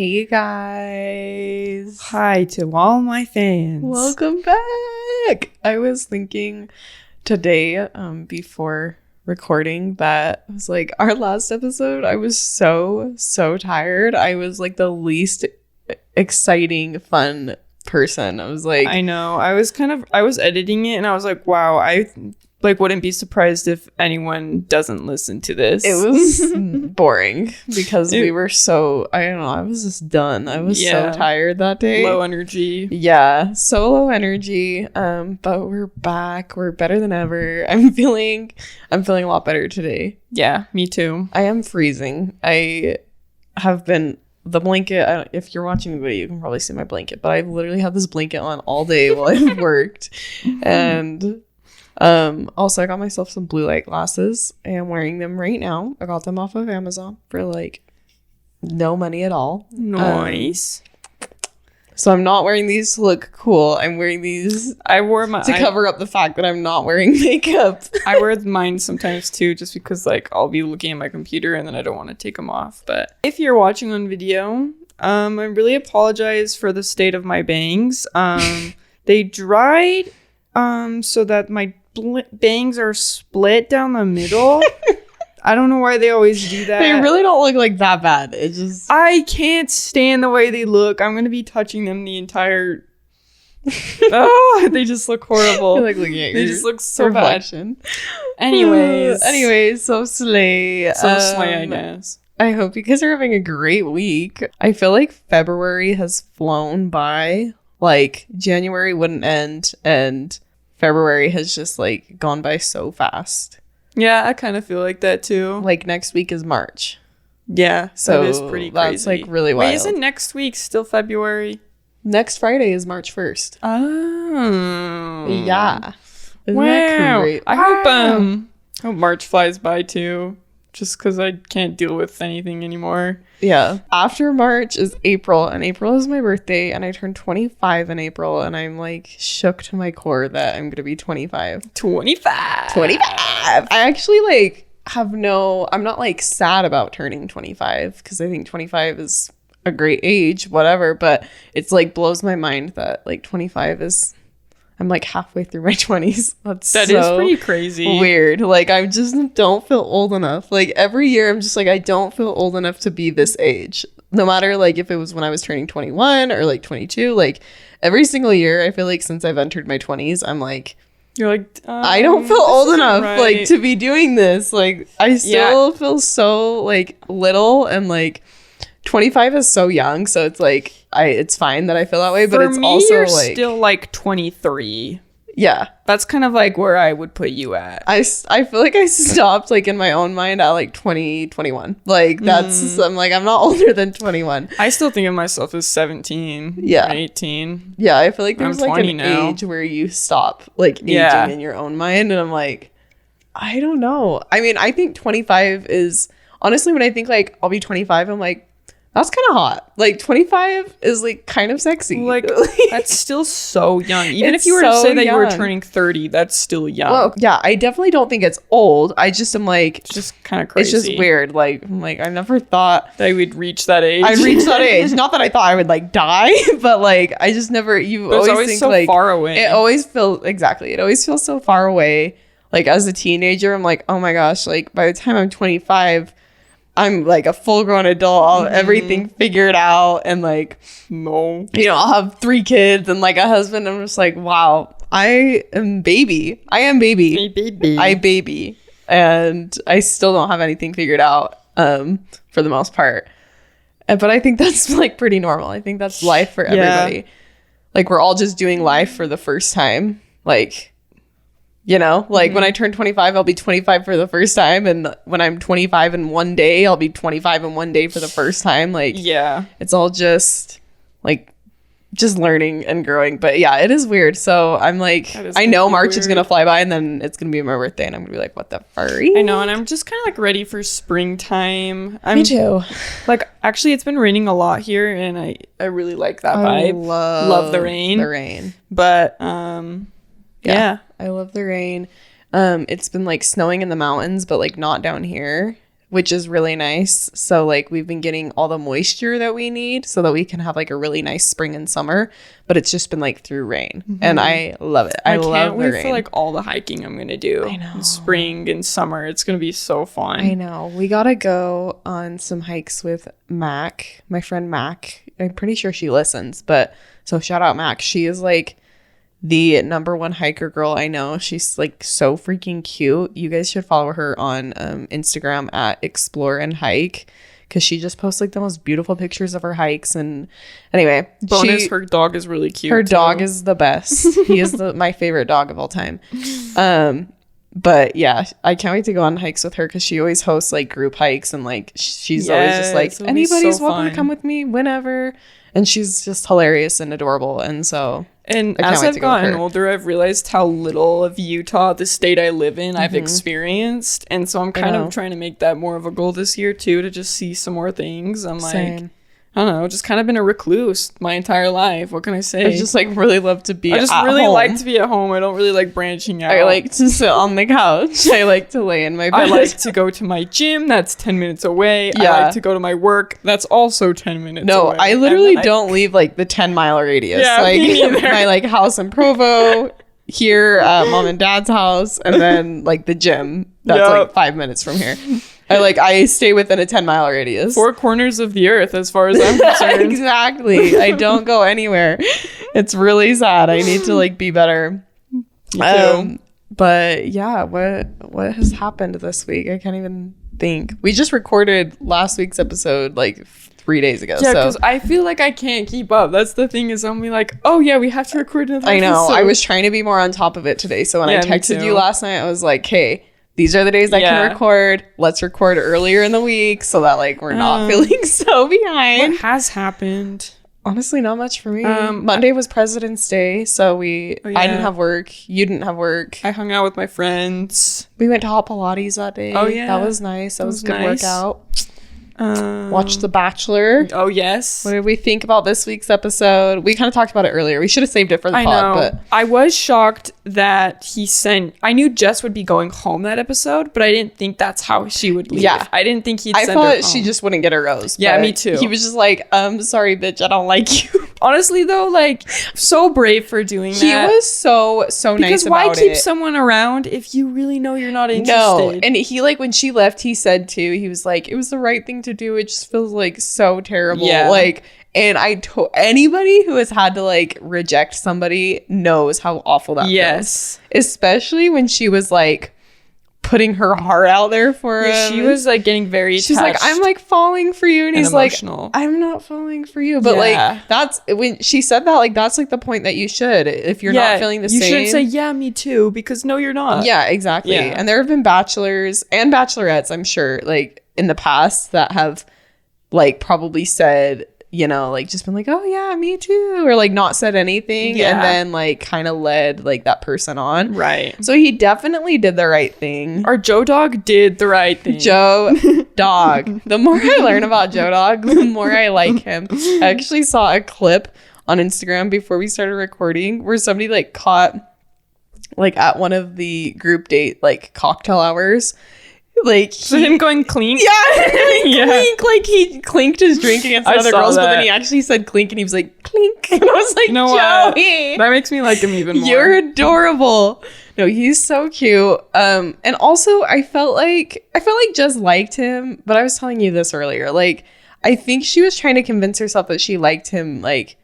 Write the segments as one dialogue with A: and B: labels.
A: Hey guys.
B: Hi to all my fans.
A: Welcome back. I was thinking today, before recording, that I was like, our last episode, I was so tired. I was like the least exciting, fun person. I was like,
B: I know. I was editing it and I was like, wow, I wouldn't be surprised if anyone doesn't listen to this.
A: it was boring because we were so, I don't know, I was just done. I was so tired that day.
B: Low energy.
A: Yeah, so low energy. But we're back. We're better than ever. I'm feeling a lot better today.
B: Yeah, me too.
A: I am freezing. I have been the blanket. If you're watching the video, you can probably see my blanket. But I've literally had this blanket on all day while I've worked, and also I got myself some blue light glasses and I'm wearing them right now. I got them off of Amazon for like no money at all.
B: Nice.
A: So I'm not wearing these to look cool. I'm wearing these to cover up the fact that I'm not wearing makeup.
B: I wear mine sometimes too, just because like I'll be looking at my computer and then I don't want to take them off. But if you're watching on video, I really apologize for the state of my bangs. They dried so that my bangs are split down the middle. I don't know why they always do that.
A: They really don't look like that bad. It just...
B: I can't stand the way they look. I'm going to be touching them the entire... Oh, they just look horrible.
A: You're like looking at
B: they just look so
A: reflection.
B: bad. Anyways,
A: so slay.
B: I guess.
A: I hope you guys are having a great week. I feel like February has flown by. Like, January wouldn't end, and February has just, like, gone by so fast.
B: Yeah, I kind of feel like that, too.
A: Like, next week is March.
B: Yeah,
A: so
B: that is pretty crazy.
A: That's, like, really wild.
B: Wait, isn't next week still February?
A: Next Friday is March 1st.
B: Oh.
A: Yeah.
B: Isn't that great? I hope March flies by, too. Just because I can't deal with anything anymore.
A: Yeah. After March is April, and April is my birthday, and I turned 25 in April, and I'm like shook to my core that I'm gonna be 25.
B: 25.
A: I actually like I'm not like sad about turning 25 because I think 25 is a great age, whatever, but it's like blows my mind that like 25 is... I'm like halfway through my 20s. That
B: is pretty crazy.
A: Weird. Like, I just don't feel old enough. Like, every year I'm just like, I don't feel old enough to be this age. No matter like if it was when I was turning 21 or like 22, like every single year, I feel like since I've entered my 20s, I'm like,
B: you're like,
A: I don't feel old enough like to be doing this. Like, I still feel so like little, and like 25 is so young, so it's like it's fine that I feel that way, but it's also
B: you're
A: like
B: still like 23.
A: Yeah,
B: that's kind of like where I would put you at.
A: I feel like I stopped like in my own mind at like 21. Like that's I'm like, I'm not older than 21.
B: I still think of myself as 17.
A: Yeah,
B: 18.
A: Yeah, I feel like there's like an
B: now.
A: age where you stop like aging in your own mind, and I'm like, I don't know. I mean, I think 25 is honestly, when I think like I'll be 25, I'm like, that's kind of hot. Like 25 is like kind of sexy.
B: Like that's still so young. Even if you were to say that you were turning 30, that's still young.
A: Well, yeah, I definitely don't think it's old. I just am like,
B: it's just kind of crazy.
A: It's just weird. Like I'm like, I never thought
B: that I would reach that age.
A: I'd reach that age. Not that I thought I would like die, but like I just never. You always think
B: so
A: like
B: far away.
A: It always feels so far away. Like as a teenager, I'm like, oh my gosh. Like by the time I'm 25. I'm like a full-grown adult. I'll have everything figured out, and like,
B: no,
A: I'll have 3 kids and like a husband. I'm just like, wow, I am baby.
B: Hey, baby.
A: I baby, and I still don't have anything figured out for the most part. But I think that's like pretty normal. I think that's life for everybody. Like we're all just doing life for the first time. Like, like when I turn 25, I'll be 25 for the first time. And when I'm 25 in one day, I'll be 25 in one day for the first time. Like,
B: yeah,
A: it's all just like just learning and growing. But yeah, it is weird. So I'm like, I know March is going to fly by, and then it's going to be my birthday, and I'm going to be like, what the furry?
B: I know. And I'm just kind of like ready for springtime.
A: Me too.
B: Like, actually, it's been raining a lot here, and I really like that vibe. Love the rain. But, yeah.
A: I love the rain. It's been like snowing in the mountains, but like not down here. which is really nice. So like we've been getting all the moisture that we need so that we can have like a really nice spring and summer, but it's just been like through rain. And I love it. I love
B: can't
A: the
B: wait
A: rain.
B: for like all the hiking I'm gonna do.
A: I know.
B: In spring and summer. It's gonna be so fun.
A: I know. We gotta go on some hikes with Mac, my friend Mac. I'm pretty sure she listens, but so shout out Mac. She is like the number one hiker girl I know. She's like so freaking cute. You guys should follow her on Instagram at Explore and Hike, because she just posts like the most beautiful pictures of her hikes. And anyway,
B: Bonus, her dog is really cute.
A: Her dog is the best. He is my favorite dog of all time. But yeah, I can't wait to go on hikes with her, because she always hosts like group hikes, and like she's always just like, anybody's
B: so
A: welcome
B: fun.
A: to come with me whenever. And she's just hilarious and adorable. And so
B: and as I've gotten older, I've realized how little of Utah, the state I live in, I've experienced. And so I'm kind of trying to make that more of a goal this year too, to just see some more things. I'm like,
A: Same.
B: I don't know, just kind of been a recluse my entire life. What can I say?
A: I just like really love to be
B: I just
A: at
B: really
A: home.
B: like to be at home. I don't really like branching out.
A: I like to sit on the couch. I like to lay in my bed.
B: I like to go to my gym. That's 10 minutes away.
A: Yeah.
B: I like to go to my work. That's also 10 minutes
A: No,
B: away.
A: I literally don't leave like the 10-mile radius.
B: Yeah,
A: like
B: me neither.
A: my like house in Provo, here at mom and dad's house, and then like the gym. That's like 5 minutes from here. I stay within a 10-mile radius.
B: 4 corners of the earth, as far as I'm concerned.
A: Exactly. I don't go anywhere. It's really sad. I need to like be better.
B: Me too.
A: But yeah, what has happened this week? I can't even think. We just recorded last week's episode like 3 days ago.
B: Yeah,
A: so
B: because I feel like I can't keep up. That's the thing, is I'm like, oh yeah, we have to record another
A: I know.
B: episode.
A: I was trying to be more on top of it today. So when I
B: Yeah, me
A: texted
B: too.
A: you last night, I was like, hey, these are the days I can record. Let's record earlier in the week so that like we're not feeling so behind.
B: What has happened?
A: Honestly, not much for me. Monday was President's Day, so I didn't have work. You didn't have work.
B: I hung out with my friends.
A: We went to hot Pilates that day.
B: Oh, yeah.
A: That was nice. That was a good
B: nice.
A: workout. Watched The Bachelor.
B: Oh yes.
A: What did we think about this week's episode? We kind of talked about it earlier. We should have saved it for the
B: I
A: pod,
B: know.
A: but
B: I was shocked that I knew Jess would be going home that episode, but I didn't think that's how she would leave.
A: Yeah.
B: I didn't think he'd
A: I
B: send her
A: thought
B: home.
A: she just wouldn't get a rose.
B: Yeah,
A: but
B: me too.
A: He was just like, sorry, bitch, I don't like you.
B: Honestly though, like, so brave for doing
A: He
B: that.
A: was so nice
B: Because
A: about
B: why keep
A: it.
B: someone around if you really know you're not interested?
A: No, and he like when she left, he said too. He was like, "It was the right thing to do. It just feels like so terrible."
B: Yeah.
A: Like, and anybody who has had to like reject somebody knows how awful that
B: Yes.
A: feels. Especially when she was like putting her heart out there for
B: Yeah,
A: him.
B: she was like getting very
A: She's like,
B: touched
A: I'm like falling for you, and he's
B: emotional.
A: like, I'm not falling for you. But
B: Yeah.
A: like, that's when she said that. Like, that's like the point that you should, if you're not feeling the
B: you
A: same.
B: shouldn't say, yeah, me too, because no, you're not.
A: Yeah, exactly.
B: Yeah.
A: And there have been bachelors and bachelorettes, I'm sure, like in the past that have like probably said, you know, like just been like, oh yeah, me too, or like not said anything,
B: Yeah.
A: and then like kind of led like that person on.
B: Right.
A: So he definitely did the right thing.
B: Our Joe Dog did the right thing.
A: Joe Dog. The more I learn about Joe Dog, the more I like him. I actually saw a clip on Instagram before we started recording where somebody like caught like at one of the group date like cocktail hours. Like
B: So him going clean?
A: yeah,
B: Yeah.
A: clink, like he clinked his drink against
B: I
A: another
B: saw
A: girl's, but then
B: that.
A: he actually said clink, and he was like clink, and I was like,
B: You know what?
A: Joey,
B: That makes me like him even more.
A: you're adorable. No, he's so cute. And also I felt like Jess liked him, but I was telling you this earlier. Like, I think she was trying to convince herself that she liked him like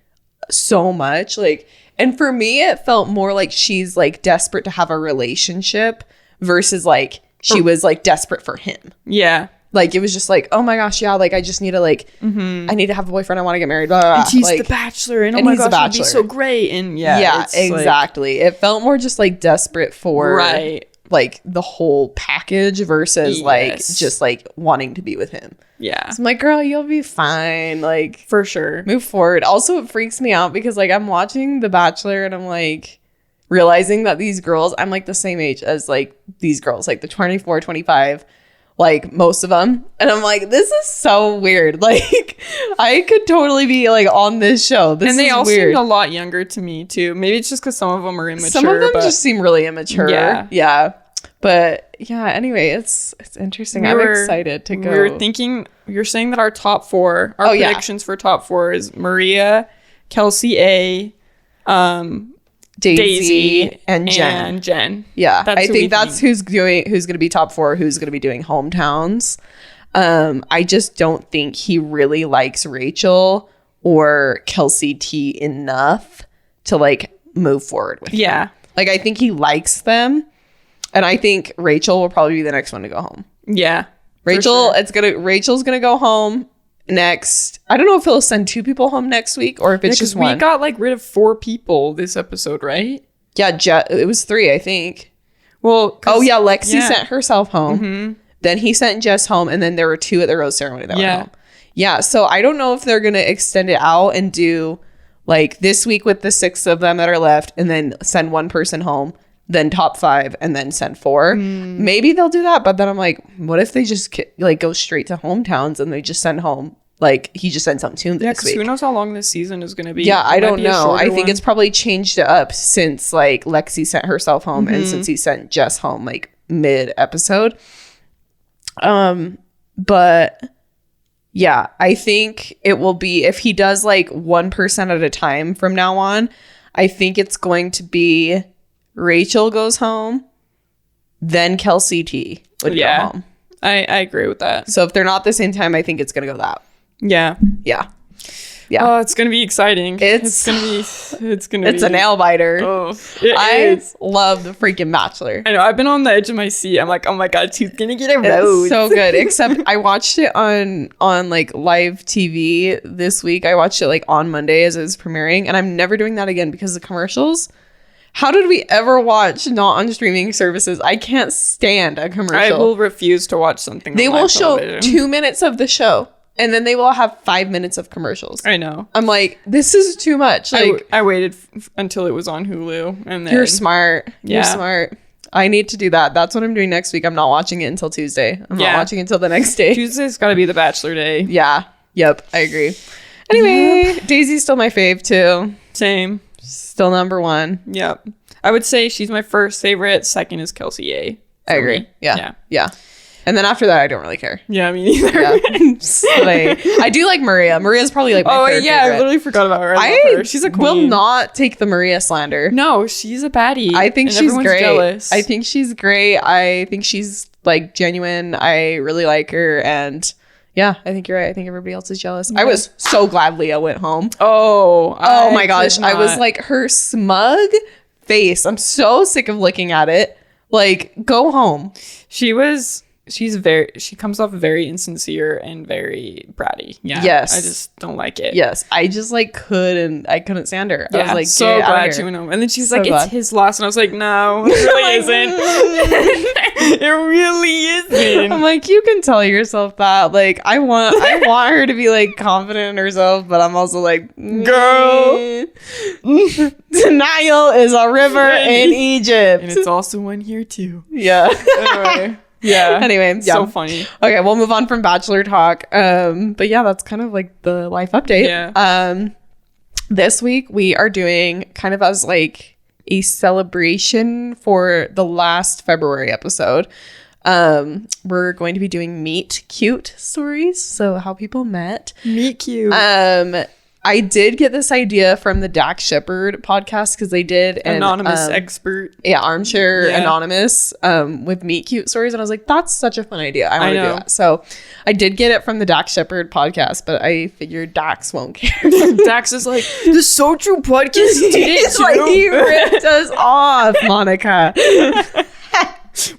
A: so much. Like, and for me, it felt more like she's like desperate to have a relationship versus like she was like desperate for him.
B: Yeah.
A: Like, it was just like, oh my gosh, yeah, like I just need to like I need to have a boyfriend, I want to get married, blah, blah, blah.
B: And he's
A: like,
B: the bachelor, and oh
A: and
B: my
A: he's the
B: gosh, it'd be
A: bachelor.
B: so great. And yeah, it's like-
A: exactly. It felt more just like desperate for
B: Right.
A: like the whole package versus like
B: Yes.
A: just like wanting to be with him.
B: Yeah,
A: So I'm like, girl, you'll be fine. Like,
B: for sure.
A: move forward. Also, it freaks me out because like I'm watching The Bachelor and I'm like realizing that these girls, I'm like the same age as like these girls, like the 24, 25, like most of them. And I'm like, this is so weird. Like, I could totally be like on this show. This
B: And they
A: is
B: all
A: weird.
B: seemed a lot younger to me too. Maybe it's just because some of them are immature.
A: Some of them
B: but
A: just seem really immature.
B: Yeah.
A: Yeah. But yeah, anyway, it's interesting. I'm excited to go.
B: We were thinking, you're saying that our top 4, our predictions for top 4 is Maria, Kelsey A, Daisy and Jen.
A: Yeah, I think that's who's going to be top 4, who's going to be doing hometowns. I just don't think he really likes Rachel or Kelsey T enough to like move forward with.
B: Yeah.
A: Like I think he likes them, and I think Rachel will probably be the next one to go home.
B: Yeah.
A: Rachel's gonna go home next. I don't know if he'll send 2 people home next week or if it's just one.
B: We got like rid of 4 people this episode, right?
A: Yeah, it was 3, I think.
B: Well,
A: Lexi sent herself home. Mm-hmm. Then he sent Jess home, and then there were 2 at the rose ceremony that went home. Yeah, so I don't know if they're gonna extend it out and do like this week with the 6 of them that are left, and then send 1 person home, then top 5, and then send 4. Maybe they'll do that, but then I'm like, what if they just like go straight to hometowns and they just send home? Like he just sent something to them this week.
B: Who knows how long this season is going to be?
A: Yeah, I don't know. I think it's probably changed it up since like Lexi sent herself home and since he sent Jess home like mid episode. But yeah, I think it will be, if he does like 1% at a time from now on, I think it's going to be Rachel goes home, then Kelsey T would go home.
B: I agree with that.
A: So if they're not the same time, I think it's going to go that.
B: Yeah.
A: Yeah. Yeah.
B: Oh, it's going to be exciting. It's going to be
A: a nail biter.
B: Oh,
A: I love the freaking Bachelor.
B: I know. I've been on the edge of my seat. I'm like, oh my God, she's going to get a rose.
A: It's so good. Except I watched it on like live TV this week. I watched it like on Monday as it was premiering, and I'm never doing that again because of commercials. How did we ever watch not on streaming services? I can't stand a commercial.
B: I will refuse to watch something.
A: They will show 2 minutes of the show, and then they will have 5 minutes of commercials.
B: I know.
A: I'm like, this is too much. Like,
B: I waited until it was on Hulu, and then
A: you're smart.
B: Yeah.
A: You're smart. I need to do that. That's what I'm doing next week. I'm not watching it until Tuesday. I'm not watching it until the next day.
B: Tuesday's got to be the Bachelor day.
A: Yeah. Yep. I agree. Anyway, Daisy's still my fave too.
B: Same.
A: Still number 1.
B: Yep. I would say she's my first favorite. Second is Kelsey A.
A: I agree. Yeah. And then after that, I don't really care.
B: Yeah, me neither.
A: Yeah. I do like Maria. Maria's probably like my favorite.
B: I literally forgot about her. I love her. She's a queen.
A: Will not take the Maria slander.
B: No, she's a baddie.
A: I think she's great.
B: Jealous.
A: I think she's great. I think she's like genuine. I really like her, and yeah, I think you're right. I think everybody else is jealous. Yeah. I was so glad Leah went home.
B: Oh
A: my gosh. I was like, her smug face. I'm so sick of looking at it. Like, go home.
B: She comes off very insincere and very bratty. Yeah.
A: Yes.
B: I just don't like it.
A: Yes. I just like I couldn't stand her.
B: Yeah,
A: I was like,
B: so glad she went home. And then she's
A: so
B: like,
A: glad.
B: it's his loss. And I was like, no, it really isn't. It really isn't.
A: I'm like, you can tell yourself that. Like, I want her to be like confident in herself, but I'm also like,
B: girl,
A: denial is a river in Egypt.
B: And it's also one here too.
A: Yeah.
B: Anyway. Yeah.
A: Anyway, yeah.
B: So funny.
A: Okay, we'll move on from Bachelor talk. But yeah, that's kind of like the life update.
B: Yeah.
A: This week we are doing kind of as like a celebration for the last February episode. We're going to be doing meet cute stories. So how people met.
B: Meet cute.
A: I did get this idea from the Dax Shepard podcast because they did an
B: anonymous expert.
A: Yeah, armchair anonymous with meet cute stories, and I was like, that's such a fun idea. I want to do that. So I did get it from the Dax Shepard podcast, but I figured Dax won't care.
B: Dax is like, the So True podcast did it too.
A: Like, he ripped us off, Monica.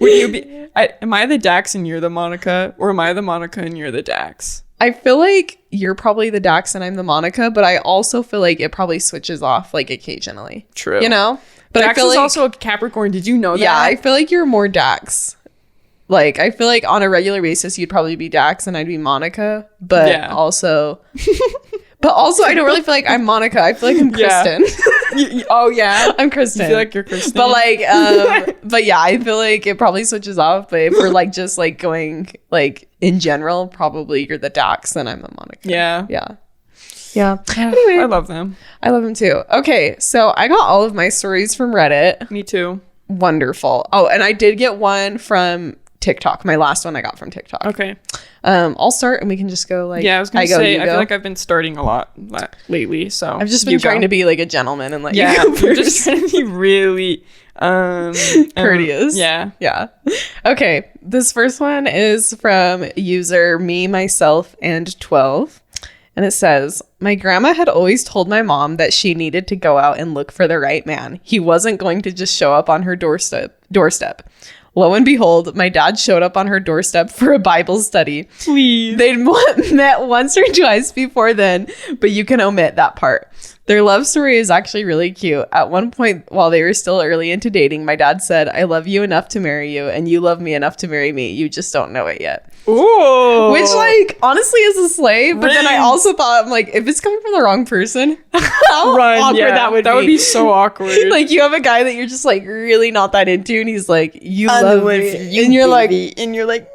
B: Would you be? Am I the Dax and you're the Monica, or am I the Monica and you're the Dax?
A: I feel like you're probably the Dax and I'm the Monica, but I also feel like it probably switches off like occasionally.
B: True.
A: You know? But
B: Dax
A: I feel
B: is
A: like,
B: also a Capricorn. Did you know that?
A: Yeah, I feel like you're more Dax. Like, I feel like on a regular basis, you'd probably be Dax and I'd be Monica. But also... But also, I don't really feel like I'm Monica. I feel like I'm Kristen.
B: Oh, yeah?
A: I'm Kristen.
B: You feel like you're Kristen?
A: But like, but yeah, I feel like it probably switches off. But if we're like just like going like in general, probably you're the Dax and I'm the Monica.
B: Yeah.
A: Yeah. Anyway,
B: I love them.
A: I love them too. Okay, so I got all of my stories from Reddit.
B: Me too.
A: wonderful. Oh, and I did get one from TikTok. My last one I got from TikTok.
B: Okay.
A: I'll start and we can just go like,
B: yeah, I was gonna say, I feel like I've been starting a lot lately, so
A: I've just been trying to be like a gentleman and like,
B: yeah, I'm just trying to be really
A: courteous.
B: Yeah.
A: Okay, this first one is from user me, myself, and 12. And it says, my grandma had always told my mom that she needed to go out and look for the right man. He wasn't going to just show up on her doorstep. Lo and behold, my dad showed up on her doorstep for a Bible study.
B: Please.
A: They'd met once or twice before then, but you can omit that part. Their love story is actually really cute. At one point, while they were still early into dating, my dad said, I love you enough to marry you, and you love me enough to marry me. You just don't know it yet.
B: Ooh.
A: Which, like, honestly is a slay. But then I also thought, I'm like, if it's coming from the wrong person, how awkward that would be.
B: That would be so awkward.
A: Like, you have a guy that you're just, like, really not that into, and he's like, you love me. And you're like,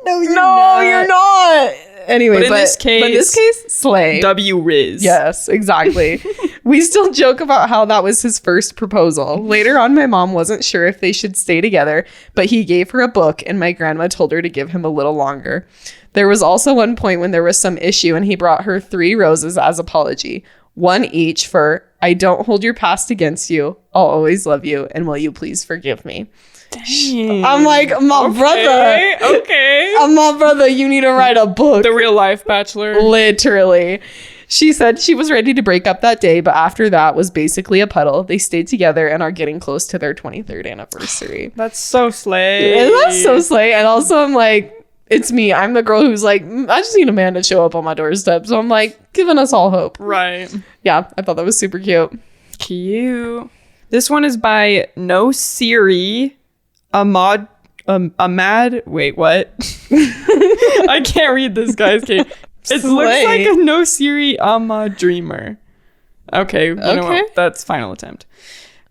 B: no,
A: you're not. Anyway,
B: but in this case,
A: slay.
B: W Riz.
A: Yes, exactly. We still joke about how that was his first proposal. Later on, my mom wasn't sure if they should stay together, but he gave her a book and my grandma told her to give him a little longer. There was also one point when there was some issue and he brought her 3 roses as apology. 1 each for, I don't hold your past against you. I'll always love you. And will you please forgive me?
B: Dang.
A: I'm like, my brother.
B: Okay.
A: My brother, you need to write a book.
B: The real life bachelor.
A: Literally. She said she was ready to break up that day, but after that was basically a puddle. They stayed together and are getting close to their 23rd anniversary.
B: That's so slay.
A: And that's so slay. And also I'm like, it's me. I'm the girl who's like, I just need a man to show up on my doorstep. So I'm like, giving us all hope.
B: Right.
A: Yeah, I thought that was super cute.
B: Cute. This one is by No Siri. Ahmad. Wait, what? I can't read this guy's case. It looks like a No Siri Ahmad Dreamer. Okay, you know what? That's final attempt.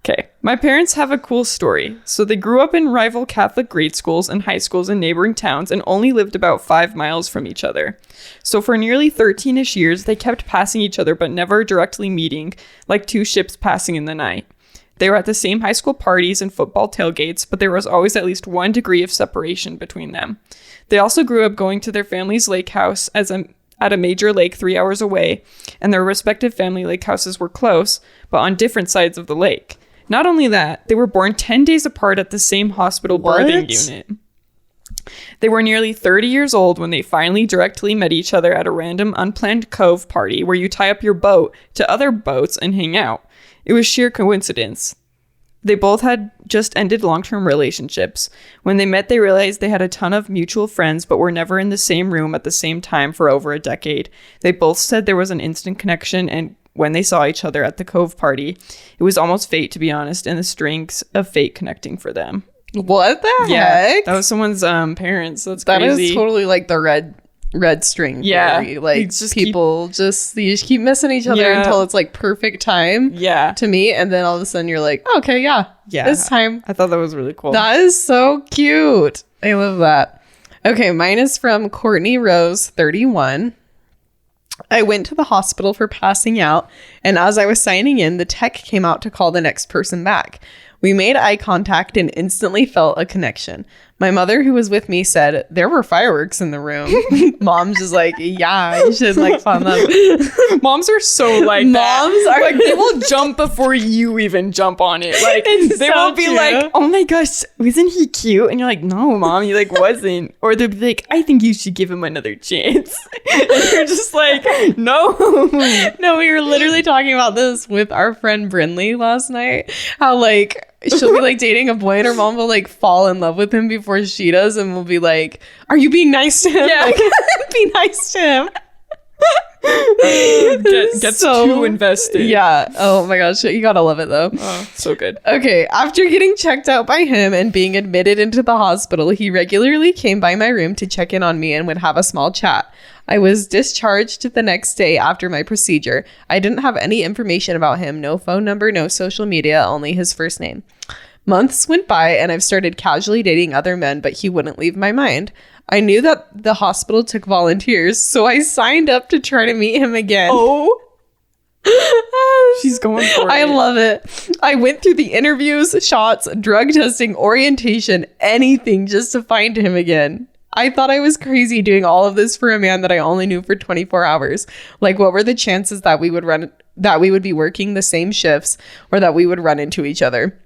B: Okay. My parents have a cool story. So they grew up in rival Catholic grade schools and high schools in neighboring towns and only lived about 5 miles from each other. So for nearly 13-ish years, they kept passing each other but never directly meeting, like 2 ships passing in the night. They were at the same high school parties and football tailgates, but there was always at least 1 degree of separation between them. They also grew up going to their family's lake house at a major lake 3 hours away, and their respective family lake houses were close, but on different sides of the lake. Not only that, they were born 10 days apart at the same hospital birthing unit. They were nearly 30 years old when they finally directly met each other at a random unplanned cove party where you tie up your boat to other boats and hang out. It was sheer coincidence. They both had just ended long-term relationships. When they met, they realized they had a ton of mutual friends, but were never in the same room at the same time for over a decade. They both said there was an instant connection, and when they saw each other at the Cove party, it was almost fate, to be honest, and the strings of fate connecting for them.
A: What the heck?
B: That was someone's parents. That's
A: that
B: crazy.
A: Is totally like the red string theory. Like just people you just keep missing each other until it's like perfect time to meet, and then all of a sudden you're like, okay, it's time.
B: I thought that was really cool.
A: That is so cute. I love that. Okay, mine is from Courtney Rose 31. I went to the hospital for passing out, and as I was signing in, the tech came out to call the next person back. We made eye contact and instantly felt a connection. My mother, who was with me, said there were fireworks in the room. Mom's just like, yeah, you should like fund them.
B: Moms are so like
A: Moms
B: are like, they will jump before you even jump on it. Like they will be like, oh my gosh, wasn't he cute? And you're like, no, Mom, he like wasn't. Or they'll be like, I think you should give him another chance. And you're just like, no.
A: No, we were literally talking about this with our friend Brinley last night. How like she'll be like dating a boy and her mom will like fall in love with him before she does, and will be like, are you being nice to him?
B: Yeah.
A: Like, be nice to him.
B: Gets too invested.
A: Yeah. Oh my gosh. You gotta love it though.
B: Oh, so good.
A: Okay. After getting checked out by him and being admitted into the hospital, he regularly came by my room to check in on me and would have a small chat. I was discharged the next day after my procedure. I didn't have any information about him. No phone number, no social media, only his first name. Months went by and I've started casually dating other men, but he wouldn't leave my mind. I knew that the hospital took volunteers, so I signed up to try to meet him again.
B: Oh She's going for it.
A: I love it. I went through the interviews, shots, drug testing, orientation, anything just to find him again. I thought I was crazy doing all of this for a man that I only knew for 24 hours. Like, what were the chances that we would be working the same shifts or that we would run into each other?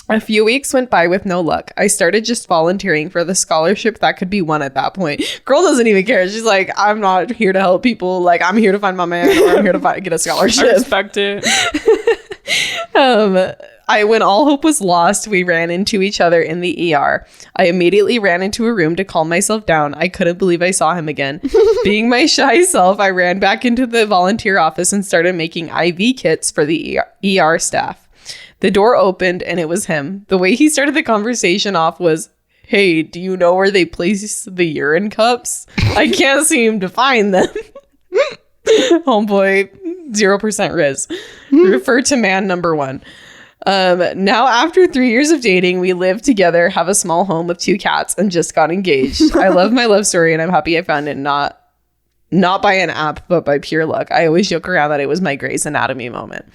A: A few weeks went by with no luck. I started just volunteering for the scholarship that could be won at that point. Girl doesn't even care. She's like, I'm not here to help people. Like, I'm here to find my man, or I'm here to get a scholarship.
B: I respect it.
A: When all hope was lost, we ran into each other in the ER. I immediately ran into a room to calm myself down. I couldn't believe I saw him again. Being my shy self, I ran back into the volunteer office and started making IV kits for the ER staff. The door opened and it was him. The way he started the conversation off was, "Hey, do you know where they place the urine cups? I can't seem to find them." Homeboy, 0% Riz. Refer to man number 1. Now, after 3 years of dating, we live together, have a small home with 2 cats, and just got engaged. I love my love story, and I'm happy I found it not by an app, but by pure luck. I always joke around that it was my Grey's Anatomy moment.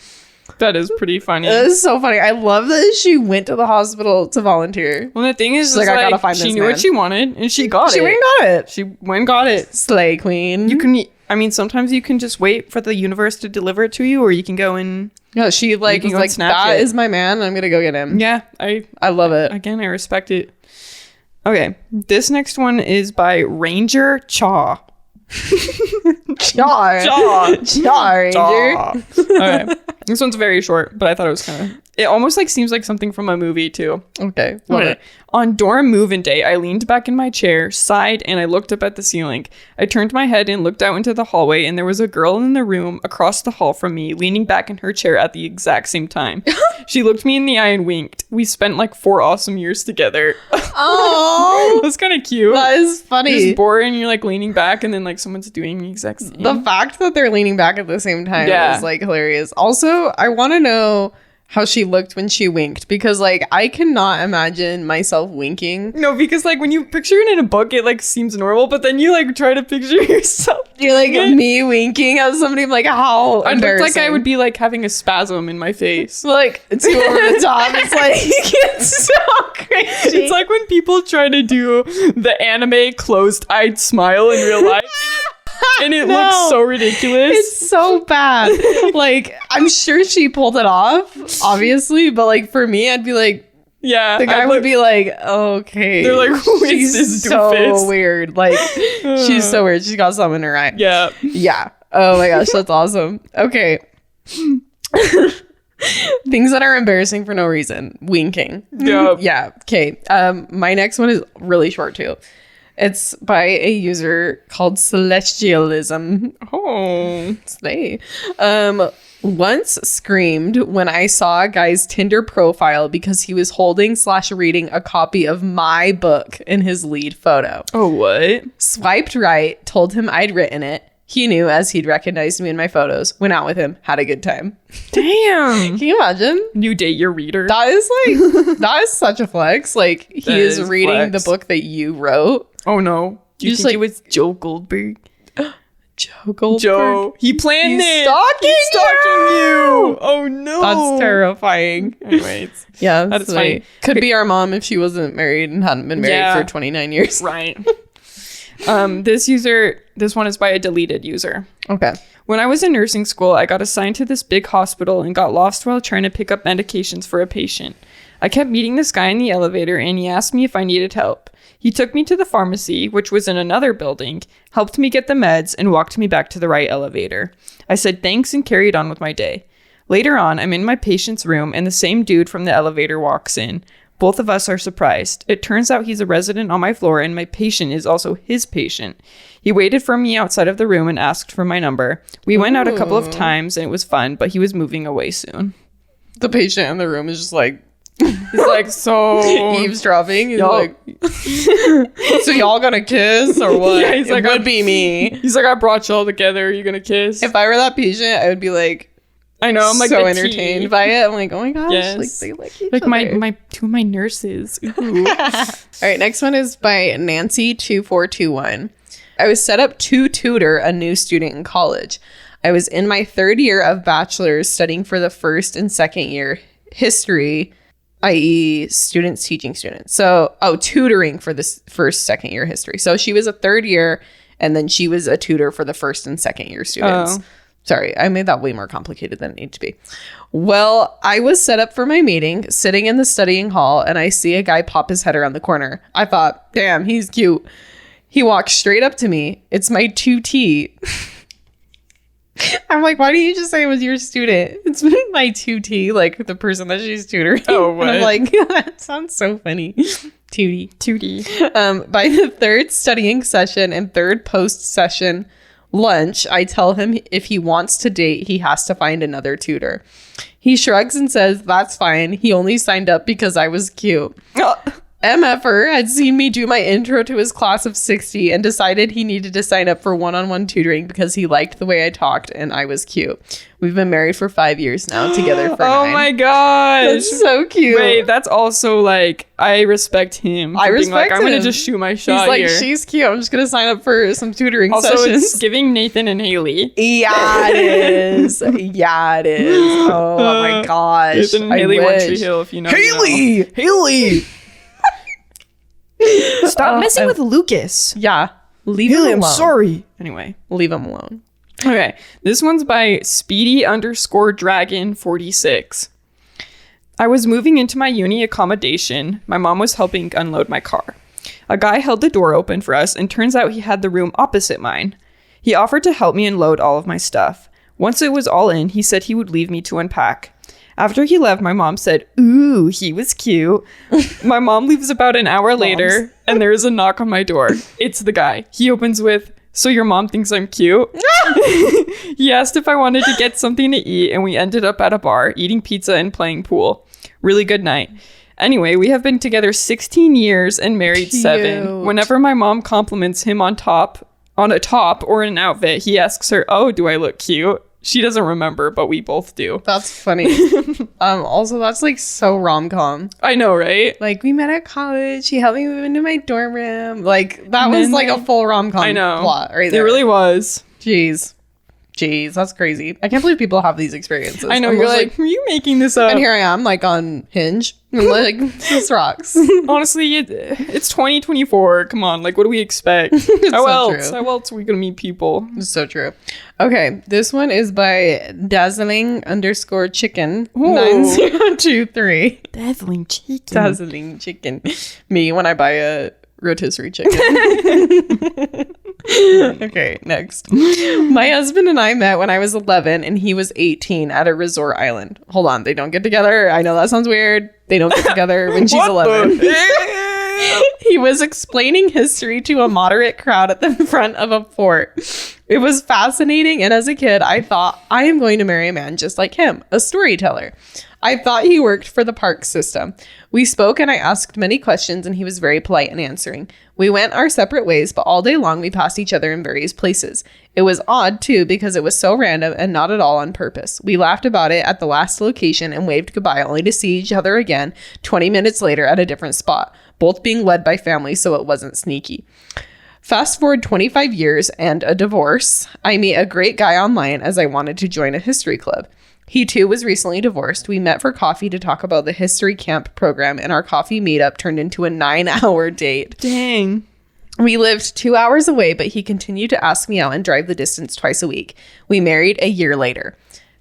B: That is pretty funny.
A: It is so funny. I love that she went to the hospital to volunteer.
B: Well, the thing is,
A: I gotta find this
B: she knew
A: man.
B: what she wanted, and she got it.
A: She went and got it.
B: She went and got it.
A: Slay queen.
B: You can, I mean, sometimes you can just wait for the universe to deliver it to you, or you can go and...
A: Yeah, she like was like, that is my man. I'm gonna go get him.
B: Yeah,
A: I love it.
B: Again, I respect it. Okay, this next one is by Ranger Chaw.
A: Char, Ranger.
B: Okay, this one's very short, but I thought it was kind of... It almost like seems like something from a movie too.
A: Okay, love it.
B: On dorm move-in day, I leaned back in my chair, sighed, and I looked up at the ceiling. I turned my head and looked out into the hallway, and there was a girl in the room across the hall from me, leaning back in her chair at the exact same time. She looked me in the eye and winked. We spent like 4 awesome years together.
A: Oh,
B: That's kind of cute.
A: that is funny.
B: You're just bored and you're like leaning back, and then like someone's doing the exact same.
A: The fact that they're leaning back at the same time
B: Yeah.
A: is like hilarious. Also, I want to know how she looked when she winked, because like I cannot imagine myself winking.
B: No, because like when you picture it in a book, it like seems normal, but then you like try to picture yourself.
A: You're like me winking at somebody. I'm like, how
B: I looked
A: embarrassing.
B: like I would be like having a spasm in my face.
A: like too over the top. It's like it's so crazy.
B: It's like when people try to do the anime closed-eyed smile in real life. And it
A: No.
B: looks so ridiculous.
A: It's so bad. Like, I'm sure she pulled it off, obviously, but like for me, I'd be like,
B: Yeah.
A: the guy would be like, okay.
B: They're like, who is
A: she's
B: this
A: so
B: doofus?
A: weird. Like, she's so weird. She's got something in her eye.
B: Yeah.
A: Yeah. Oh my gosh, that's awesome. Okay. Things that are embarrassing for no reason. Winking.
B: Yep.
A: Yeah. Okay. My next one is really short too. It's by a user called Celestialism.
B: Oh.
A: Slay. Once screamed when I saw a guy's Tinder profile because he was holding/reading a copy of my book in his lead photo.
B: Oh, what?
A: Swiped right, told him I'd written it. He knew, as he'd recognized me in my photos. Went out with him, had a good time.
B: Damn.
A: Can you imagine?
B: You date your reader.
A: That is like, that is such a flex. Like, he
B: That
A: is
B: is
A: reading
B: flex.
A: the book that you wrote.
B: Oh, no. Do you
A: Just,
B: think
A: like-
B: it was Joe Goldberg?
A: Joe Goldberg.
B: Joe. He planned
A: He's
B: it.
A: stalking
B: He's stalking
A: you.
B: you. Oh, no.
A: That's terrifying.
B: Anyways.
A: Yeah,
B: That is
A: that's
B: funny.
A: Could be our mom if she wasn't married and hadn't been married
B: Yeah.
A: for 29 years.
B: Right. This one is by a deleted user.
A: Okay.
B: When I was in nursing school, I got assigned to this big hospital and got lost while trying to pick up medications for a patient. I kept meeting this guy in the elevator and he asked me if I needed help. He took me to the pharmacy, which was in another building, helped me get the meds, and walked me back to the right elevator. I said thanks and carried on with my day. Later on, I'm in my patient's room and the same dude from the elevator walks in. Both of us are surprised. It turns out he's a resident on my floor and my patient is also his patient. He waited for me outside of the room and asked for my number. We went out a couple of times and it was fun, but he was moving away soon.
A: The patient in the room is just like
B: He's like, so...
A: eavesdropping. He's
B: Yo.
A: like, so y'all gonna kiss or what?
B: Yeah, he's
A: It
B: like,
A: would be me.
B: He's like, I brought y'all together. Are you gonna kiss?
A: If I were that patient, I would be like,
B: I know. I'm like
A: so
B: the
A: entertained
B: tea.
A: by it. I'm like, oh my gosh,
B: Yes.
A: like they like each
B: Like
A: other.
B: my two of my nurses. Ooh.
A: All right, next one is by Nancy2421. I was set up to tutor a new student in college. I was in my third year of bachelor's studying for the first and second year history, i.e. students teaching students. So, tutoring for this first, second year history. So she was a third year and then she was a tutor for the first and second year students. Oh. Sorry, I made that way more complicated than it needed to be. Well, I was set up for my meeting, sitting in the studying hall, and I see a guy pop his head around the corner. I thought, damn, he's cute. He walks straight up to me. It's my 2T. I'm like, why didn't you just say it was your student? It's my 2T, like the person that she's tutoring.
B: Oh, what?
A: And I'm like, that sounds so funny. 2D. By the third studying session and third post-session lunch, I tell him if he wants to date, he has to find another tutor. He shrugs and says, that's fine. He only signed up because I was cute. MFer had seen me do my intro to his class of 60 and decided he needed to sign up for one-on-one tutoring because he liked the way I talked and I was cute. We've been married for 5 years now, together for 9.
B: Oh my gosh.
A: That's so cute.
B: Wait, that's also like, I respect him.
A: I respect him.
B: I'm going to just shoot my shot.
A: He's like,
B: here.
A: She's cute. I'm just going to sign up for some tutoring
B: also,
A: sessions.
B: It's giving Nathan and Haley.
A: Yeah, it is. Yeah, it is. Oh my gosh.
B: Nathan and Haley One Tree Hill, if you know.
A: Haley!
B: Haley! Stop messing with Lucas.
A: Yeah. Leave him alone.
B: I'm sorry. Anyway.
A: Leave him alone.
B: Okay. This one's by Speedy_Dragon46. I was moving into my uni accommodation. My mom was helping unload my car. A guy held the door open for us, and turns out he had the room opposite mine. He offered to help me unload all of my stuff. Once it was all in, he said he would leave me to unpack. After he left, my mom said, ooh, he was cute. My mom leaves about an hour later, and there is a knock on my door. It's the guy. He opens with, so your mom thinks I'm cute? He asked if I wanted to get something to eat, and we ended up at a bar, eating pizza and playing pool. Really good night. Anyway, we have been together 16 years and married 7. Whenever my mom compliments him on a top or an outfit, he asks her, oh, do I look cute? She doesn't remember, but we both do.
A: That's funny. Also, that's like so rom-com.
B: I know, right?
A: Like, we met at college. She helped me move into my dorm room. Like, that was like a full rom-com plot right there.
B: It really was.
A: Jeez, that's crazy. I can't believe people have these experiences.
B: I know, you're like, are you making this up?
A: And here I am, like, on Hinge. I'm like, this rocks.
B: Honestly, it's 2024. Come on, like, what do we expect? How else are we gonna meet people?
A: It's so true. Okay, this one is by Dazzling_Chicken 9023.
B: Dazzling
A: Chicken. Me when I buy a rotisserie chicken. Okay, next. My husband and I met when I was 11 and he was 18 at a resort island. Hold on, they don't get together. I know that sounds weird. They don't get together when she's 11. He was explaining history to a moderate crowd at the front of a fort. It was fascinating, and as a kid, I thought, I am going to marry a man just like him, a storyteller. I thought he worked for the park system. We spoke and I asked many questions and he was very polite in answering. We went our separate ways, but all day long we passed each other in various places. It was odd too because it was so random and not at all on purpose. We laughed about it at the last location and waved goodbye only to see each other again 20 minutes later at a different spot, both being led by family so it wasn't sneaky. Fast forward 25 years and a divorce. I meet a great guy online as I wanted to join a history club. He too was recently divorced. We met for coffee to talk about the history camp program, and our coffee meetup turned into a 9-hour date.
B: Dang.
A: We lived 2 hours away, but he continued to ask me out and drive the distance twice a week. We married a year later.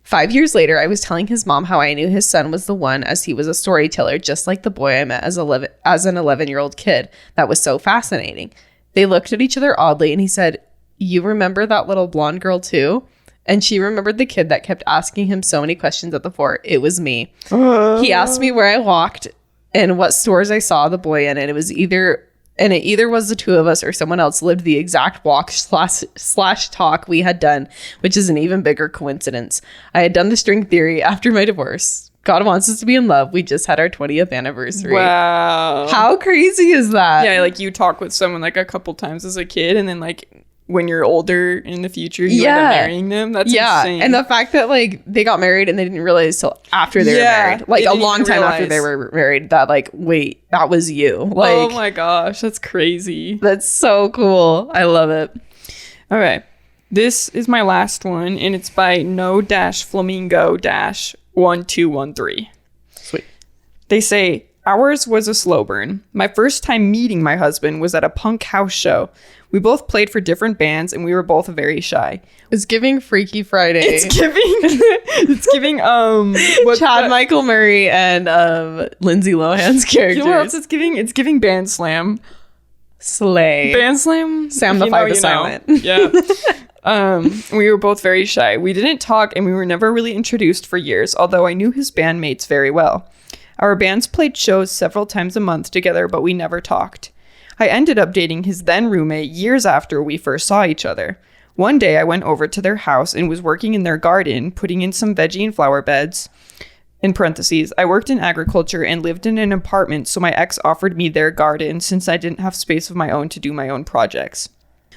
A: 5 years later, I was telling his mom how I knew his son was the one as he was a storyteller, just like the boy I met as an 11-year-old kid. That was so fascinating. They looked at each other oddly, and he said, you remember that little blonde girl too? And she remembered the kid that kept asking him so many questions at the fort. It was me. He asked me where I walked and what stores I saw the boy in, and it either was the two of us or someone else lived the exact walk slash talk we had done, which is an even bigger coincidence. I had done the string theory after my divorce. God wants us to be in love. We just had our 20th anniversary.
B: Wow.
A: How crazy is that?
B: Yeah, like you talk with someone like a couple times as a kid, and then like when you're older in the future, you end up marrying them. That's insane.
A: And the fact that like they got married and they didn't realize till after they were married, like a long time after they were married, that like, wait, that was you. Like,
B: oh my gosh, that's crazy.
A: That's so cool. I love it.
B: All right. This is my last one, and it's by no-flamingo-1213.
A: Sweet.
B: They say, ours was a slow burn. My first time meeting my husband was at a punk house show. We both played for different bands, and we were both very shy.
A: It's giving Freaky Friday.
B: It's giving
A: Chad Michael Murray and Lindsay Lohan's characters.
B: You know what else it's giving? It's giving Band Slam.
A: Slay.
B: Band Slam?
A: Sam the Five is Silent.
B: Yeah. We were both very shy. We didn't talk, and we were never really introduced for years, although I knew his bandmates very well. Our bands played shows several times a month together, but we never talked. I ended up dating his then roommate years after we first saw each other. One day I went over to their house and was working in their garden, putting in some veggie and flower beds. In parentheses, I worked in agriculture and lived in an apartment, so my ex offered me their garden since I didn't have space of my own to do my own projects.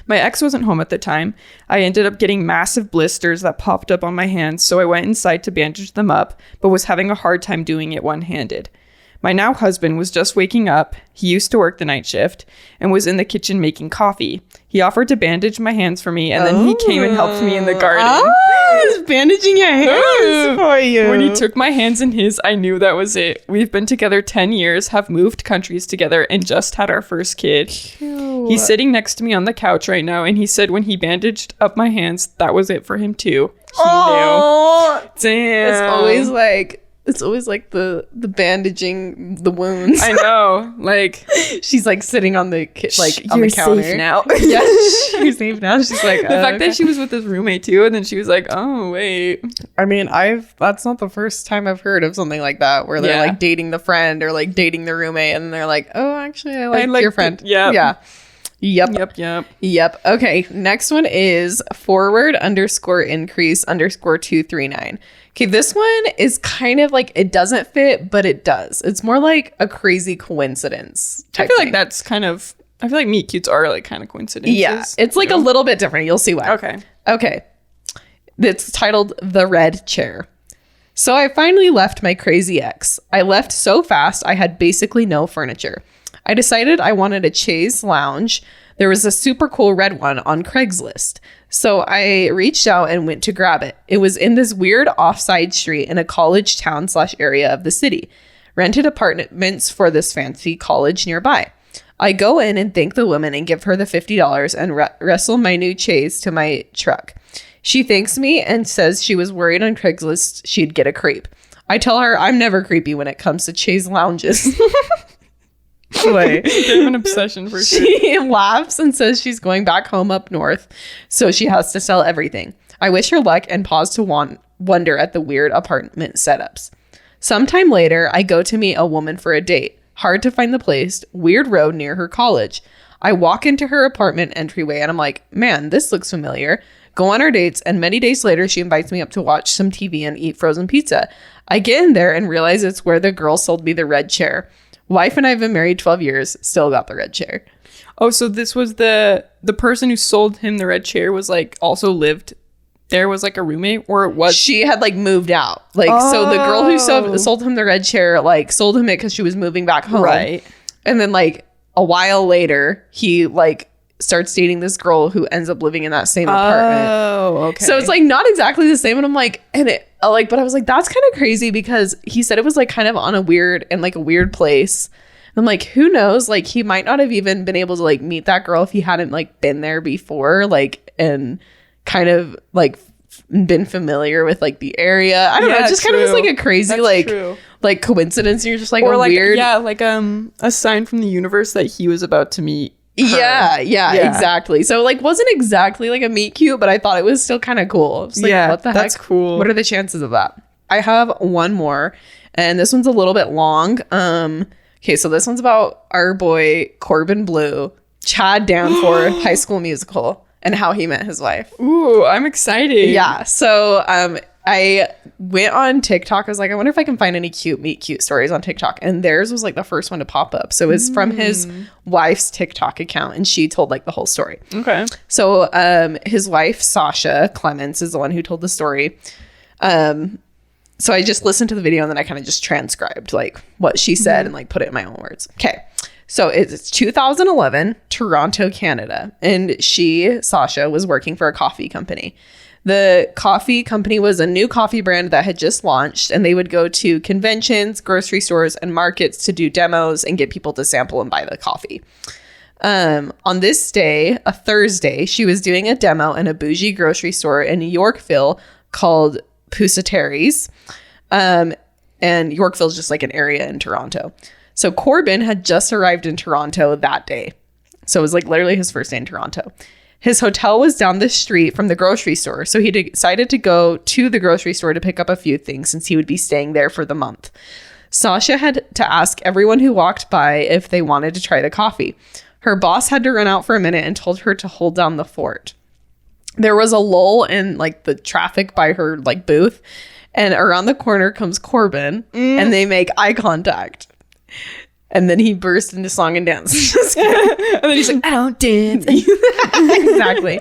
B: My ex wasn't home at the time. I ended up getting massive blisters that popped up on my hands, so I went inside to bandage them up, but was having a hard time doing it one-handed. My now husband was just waking up. He used to work the night shift and was in the kitchen making coffee. He offered to bandage my hands for me, and then he came and helped me in the garden.
A: Oh, he's bandaging your hands for you.
B: When he took my hands in his, I knew that was it. We've been together 10 years, have moved countries together, and just had our first kid.
A: Cute.
B: He's sitting next to me on the couch right now, and he said when he bandaged up my hands, that was it for him too. He knew. Damn.
A: It's always like the bandaging the wounds.
B: I know. Like,
A: she's like sitting on the on
B: you're
A: the counter.
B: safe now.
A: Yeah, you're safe now. She's like
B: the fact that she was with his roommate too, and then she was like, "Oh wait."
A: I mean, that's not the first time I've heard of something like that where they're like dating the friend or like dating the roommate, and they're like, "Oh, actually, I like your friend."
B: Yeah.
A: Yep. Okay. Next one is forward_increase_239. Okay, this one is kind of like, it doesn't fit, but it does. It's more like a crazy coincidence type
B: I feel like
A: thing.
B: that's kind of, I feel like meet cutes are like kind of coincidences.
A: Yeah, it's like a little bit different. You'll see why. Okay. It's titled The Red Chair. So I finally left my crazy ex. I left so fast, I had basically no furniture. I decided I wanted a chaise lounge. There was a super cool red one on Craigslist. So I reached out and went to grab it. It was in this weird offside street in a college town / area of the city. Rented apartments for this fancy college nearby. I go in and thank the woman and give her the $50 and wrestle my new chaise to my truck. She thanks me and says she was worried on Craigslist she'd get a creep. I tell her I'm never creepy when it comes to chaise lounges.
B: They have an obsession for sure.
A: She laughs and says she's going back home up north, so she has to sell everything. I wish her luck and pause to wonder at the weird apartment setups. Sometime later, I go to meet a woman for a date. Hard to find the place, weird road near her college. I walk into her apartment entryway and I'm like, man, this looks familiar. Go on our dates, and many days later, she invites me up to watch some TV and eat frozen pizza. I get in there and realize it's where the girl sold me the red chair. Wife and I have been married 12 years, still got the red chair.
B: Oh, so this was the person who sold him the red chair was like also lived there, was like a roommate, or it was
A: she had like moved out. Like, so the girl who sold him the red chair like sold him it because she was moving back home.
B: Right.
A: And then like a while later, he like starts dating this girl who ends up living in that same apartment.
B: Oh, okay.
A: So it's like not exactly the same. And I'm like, but I was like, that's kind of crazy because he said it was like kind of on a weird place. And I'm like, who knows? Like, he might not have even been able to like meet that girl if he hadn't like been there before, like, and kind of like been familiar with like the area. I don't know. It just kind of was like a crazy like coincidence. And you're just like,
B: or like
A: weird.
B: Yeah, like a sign from the universe that he was about to meet her.
A: Yeah, exactly. So like wasn't exactly like a meet cute, but I thought it was still kind of cool. Like, what the heck?
B: That's cool.
A: What are the chances of that? I have one more, and this one's a little bit long. Okay, so this one's about our boy Corbin Blue, Chad Danforth, High School Musical, and how he met his wife.
B: Ooh, I'm excited.
A: Yeah. So I went on TikTok. I was like, I wonder if I can find any cute meet cute stories on TikTok. And theirs was like the first one to pop up. So it's from his wife's TikTok account. And she told like the whole story.
B: Okay.
A: So his wife, Sasha Clements, is the one who told the story. So I just listened to the video and then I kind of just transcribed like what she said and like put it in my own words. Okay. So it's 2011, Toronto, Canada. And Sasha, was working for a coffee company. The coffee company was a new coffee brand that had just launched, and they would go to conventions, grocery stores, and markets to do demos and get people to sample and buy the coffee. On this day, a Thursday, she was doing a demo in a bougie grocery store in Yorkville called Pusateri's. And Yorkville is just like an area in Toronto. So Corbin had just arrived in Toronto that day. So it was like literally his first day in Toronto. His hotel was down the street from the grocery store. So he decided to go to the grocery store to pick up a few things since he would be staying there for the month. Sasha had to ask everyone who walked by if they wanted to try the coffee. Her boss had to run out for a minute and told her to hold down the fort. There was a lull in like the traffic by her like booth, and around the corner comes Corbin and they make eye contact. And then he burst into song and dance.
B: And then he's like, I don't dance.
A: Exactly.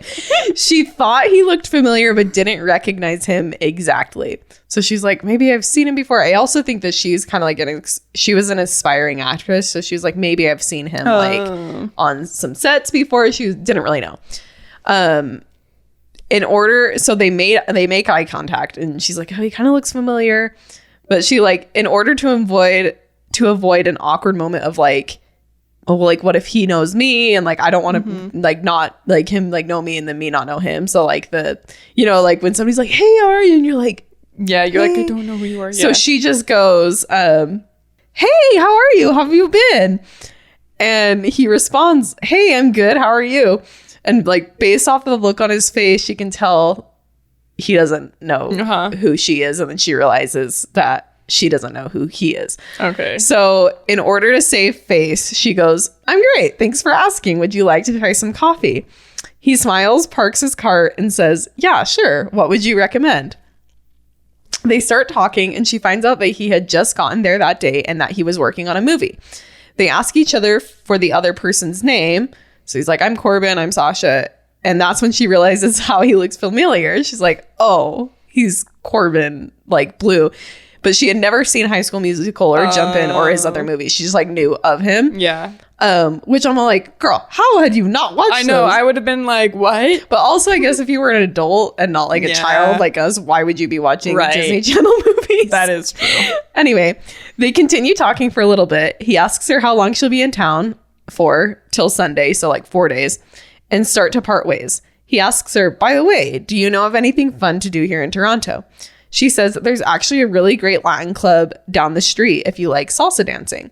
A: She thought he looked familiar, but didn't recognize him exactly. So she's like, maybe I've seen him before. I also think that she's kind of like she was an aspiring actress. So she's like, maybe I've seen him like on some sets before. She didn't really know. So they make eye contact, and she's like, oh, he kind of looks familiar. But she like, in order to avoid an awkward moment of like, oh, like what if he knows me, and like I don't want to like not like him like know me and then me not know him. So like like when somebody's like, hey, how are you, and you're like,
B: yeah, you're like, I don't know who you are. Yeah.
A: So she just goes, hey, how are you, how have you been? And he responds, hey, I'm good, how are you? And like based off the look on his face, she can tell he doesn't know who she is, and then she realizes that she doesn't know who he is.
B: Okay.
A: So in order to save face, she goes, I'm great. Thanks for asking. Would you like to try some coffee? He smiles, parks his cart, and says, yeah, sure. What would you recommend? They start talking, and she finds out that he had just gotten there that day and that he was working on a movie. They ask each other for the other person's name. So he's like, I'm Corbin, I'm Sasha. And that's when she realizes how he looks familiar. She's like, oh, he's Corbin, like Blue. But she had never seen High School Musical or Jump In or his other movies. She just like knew of him.
B: Yeah.
A: Which I'm like, girl, how had you not watched
B: I know.
A: those?
B: I would have been like, what?
A: But also, I guess if you were an adult and not like a child like us, why would you be watching Disney Channel movies?
B: That is true.
A: Anyway, they continue talking for a little bit. He asks her how long she'll be in town for till Sunday, so like 4 days, and start to part ways. He asks her, by the way, do you know of anything fun to do here in Toronto? She says that there's actually a really great Latin club down the street if you like salsa dancing.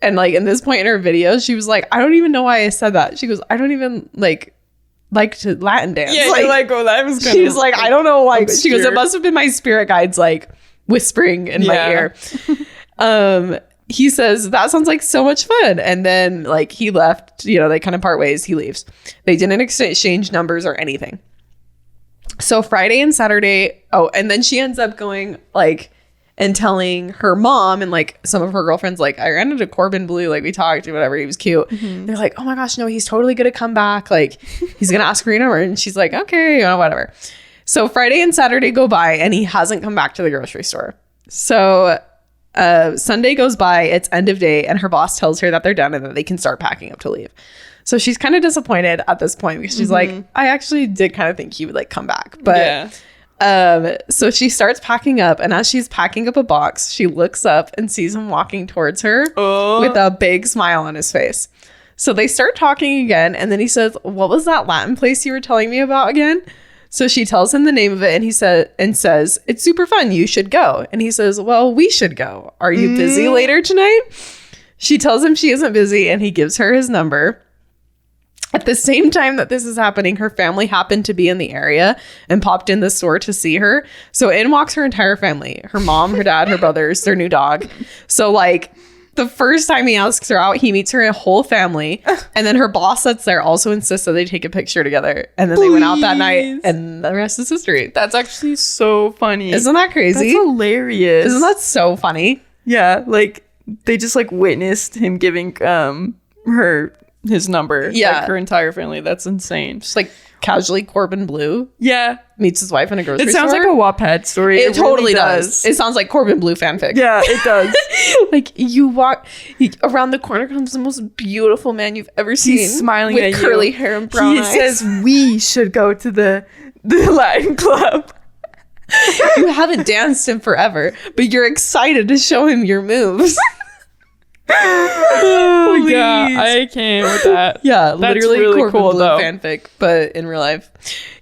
A: And like in this point in her video, she was like, I don't even know why I said that. She goes, I don't even like to Latin dance.
B: Yeah, like oh, that was kind
A: she's like, I don't know why.
B: obscure.
A: She goes, it must have been my spirit guides like whispering in my ear. He says, that sounds like so much fun. And then like he left, they kind of part ways. He leaves. They didn't exchange numbers or anything. So Friday and Saturday, and then she ends up going like and telling her mom and like some of her girlfriends, like, I ran into Corbin Blue, like we talked or whatever, he was cute. They're like, oh my gosh, no, he's totally gonna come back, like he's gonna ask for your number. And she's like, okay, whatever. So Friday and Saturday go by and he hasn't come back to the grocery store. So Sunday goes by, it's end of day, and her boss tells her that they're done and that they can start packing up to leave. So she's kind of disappointed at this point because she's like, I actually did kind of think he would like come back. But so she starts packing up, and as she's packing up a box, she looks up and sees him walking towards her with a big smile on his face. So they start talking again, and then he says, what was that Latin place you were telling me about again? So she tells him the name of it, and he says, it's super fun, you should go. And he says, well, we should go. Are you busy later tonight? She tells him she isn't busy, and he gives her his number. At the same time that this is happening, her family happened to be in the area and popped in the store to see her. So in walks her entire family, her mom, her dad, her brothers, their new dog. So like the first time he asks her out, he meets her whole family. And then her boss that's there also insists that they take a picture together. And then they went out that night, and the rest is history.
B: That's actually so funny.
A: Isn't that crazy?
B: That's hilarious.
A: Isn't that so funny?
B: Yeah, like they just like witnessed him giving her his number.
A: Yeah.
B: Like her entire family. That's insane.
A: Just like casually Corbin Blue
B: Yeah.
A: meets his wife in a grocery
B: It
A: store.
B: sounds like a Wattpad story.
A: It totally
B: really
A: does. It sounds like Corbin Blue fanfic.
B: Yeah, it does.
A: Like you walk around the corner comes the most beautiful man you've ever seen.
B: He's smiling
A: with
B: at you.
A: curly hair and brown
B: He
A: eyes.
B: says we should go to the Latin club.
A: You haven't danced in forever, but you're excited to show him your moves.
B: Oh yeah, I can't with that.
A: Yeah,
B: That's
A: literally
B: really
A: Corbin
B: cool,
A: Blue
B: though.
A: fanfic, but in real life.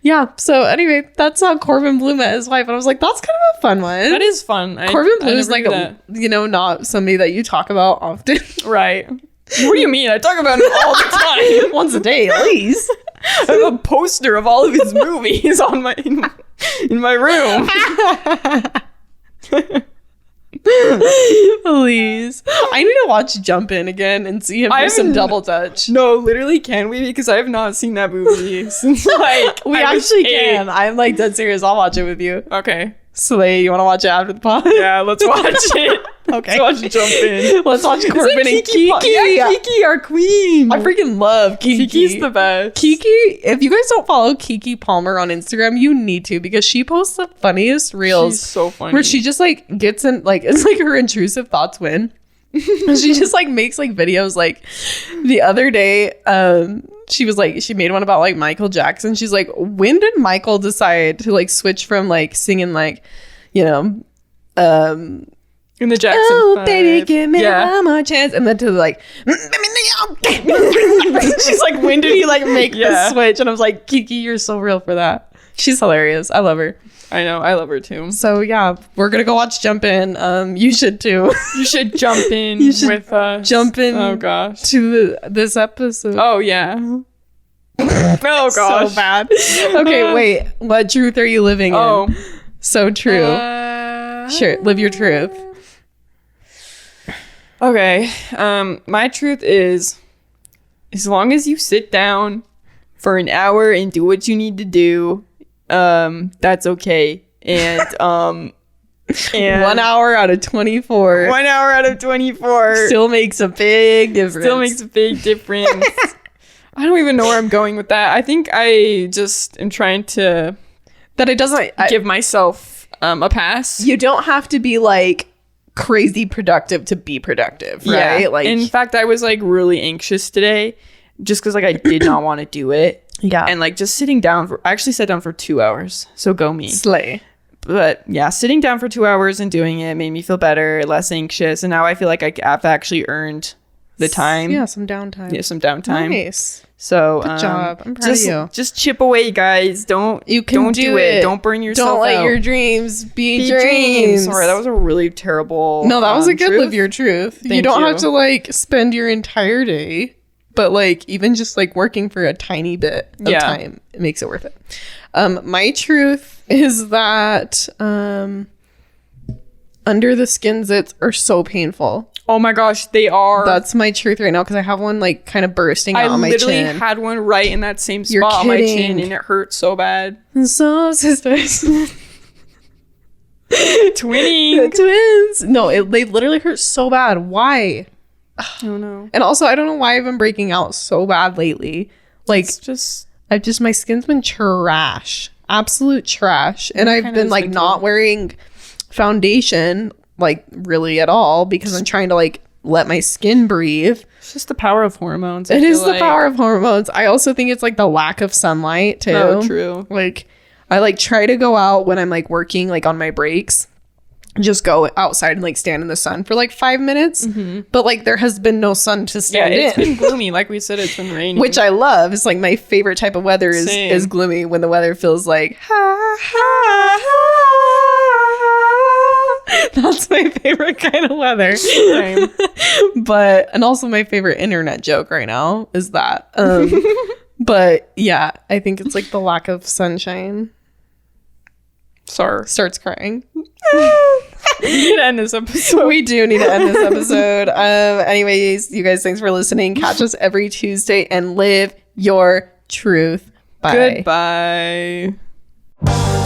A: Yeah. So anyway, that's how Corbin Blue met his wife, and I was like, that's kind of a fun one.
B: That is fun.
A: Corbin
B: I
A: Blue is
B: never
A: like
B: knew that.
A: not somebody that you talk about often.
B: Right. What do you mean? I talk about him all the time.
A: Once a day at least.
B: I have a poster of all of his movies on my in my room.
A: Please. I need to watch Jump In again and see him do some
B: haven't-
A: double dutch.
B: No, literally, can we? Because I have not seen that movie since like
A: We
B: I was
A: actually
B: 8.
A: can. I'm like dead serious. I'll watch it with you.
B: Okay.
A: Slay, you want to watch it after the pod?
B: Yeah, let's watch it.
A: Okay.
B: Let's watch Jump In.
A: Let's watch Corbin and Kiki.
B: Yeah, Kiki, our queen.
A: I freaking love Kiki.
B: Kiki's the best.
A: Kiki, if you guys don't follow Kiki Palmer on Instagram, you need to because she posts the funniest reels.
B: She's so funny.
A: Where she just like gets in, like, it's like her intrusive thoughts win. And she just like makes like videos. Like the other day, she was like, she made one about like Michael Jackson. She's like, when did Michael decide to like switch from like singing like, you know,
B: in the Jackson
A: oh
B: 5.
A: baby, give me
B: Yeah.
A: one more chance, and then to like, she's like, when did he like make
B: Yeah.
A: the switch? And I was like, Kiki, you're so real for that. She's hilarious. I love her.
B: I know. I love her too.
A: So yeah, we're gonna go watch Jump In. You should too.
B: You should jump in
A: You should
B: with us.
A: jump in
B: Oh gosh.
A: to this episode.
B: Oh yeah. Oh gosh.
A: So bad. Okay, wait. What truth are you living
B: Oh.
A: in? So true. Sure, live your truth.
B: Okay. My truth is, as long as you sit down for an hour and do what you need to do, that's okay. And and
A: 1 hour out of 24
B: 1 hour out of 24
A: still makes a big difference.
B: still makes a big difference. I don't even know where I'm going with that. I think I just am trying to
A: that it doesn't
B: give myself a pass.
A: you don't have to be like crazy productive to be productive, right?
B: Yeah.
A: Like
B: in fact, I was like really anxious today just because like I did not want to do it.
A: yeah,
B: And like just sitting down I actually sat down for 2 hours. So go me.
A: slay.
B: But yeah, sitting down for 2 hours and doing it made me feel better, less anxious. And now I feel like I've actually earned the time.
A: Yeah, some downtime.
B: Yeah, some downtime.
A: Nice.
B: So
A: Good job. I'm proud of
B: just,
A: you.
B: Just chip away, guys. Don't
A: Don't
B: do it. Don't burn yourself
A: Don't let
B: out.
A: your dreams be
B: Be
A: dreams.
B: Sorry, that was a really terrible.
A: No, that was a good
B: truth.
A: live your truth. You
B: Thank
A: don't
B: you.
A: have to like spend your entire day, but like even just like working for a tiny bit of
B: Yeah.
A: time, it makes it worth it. My truth is that under the skin zits are so painful.
B: Oh my gosh, they are.
A: That's my truth right now because I have one like kind of bursting
B: I
A: out on my
B: literally
A: chin.
B: had one right in that same
A: You're
B: spot on my chin,
A: kidding.
B: and it hurt so bad.
A: So sisters.
B: Twinning.
A: Twins. No, they literally hurt so bad. Why?
B: Oh no.
A: And also, I don't know why I've been breaking out so bad lately. Like,
B: It's just
A: my skin's been trash, absolute trash, and I've
B: kinda
A: been
B: has
A: like
B: been
A: not
B: too.
A: wearing foundation like really at all because I'm trying to like let my skin breathe.
B: it's just the power of hormones.
A: It is the power of hormones. I also think it's like the lack of sunlight too.
B: Oh, true.
A: Like, I like try to go out when I'm like working like on my breaks. Just go outside and like stand in the sun for like 5 minutes. But like there has been no sun to
B: Yeah,
A: stand
B: it's
A: in.
B: been gloomy. Like we said, it's been raining.
A: Which I love. It's like my favorite type of weather is
B: Same.
A: gloomy when the weather feels like that's my favorite kind of weather.
B: Same.
A: But and also my favorite internet joke right now is that. But yeah, I think it's like the lack of sunshine.
B: Sorry.
A: Starts crying.
B: We need to end this episode.
A: We do need to end this episode. Anyways, you guys, thanks for listening. Catch us every Tuesday and live your truth. Bye.
B: Goodbye.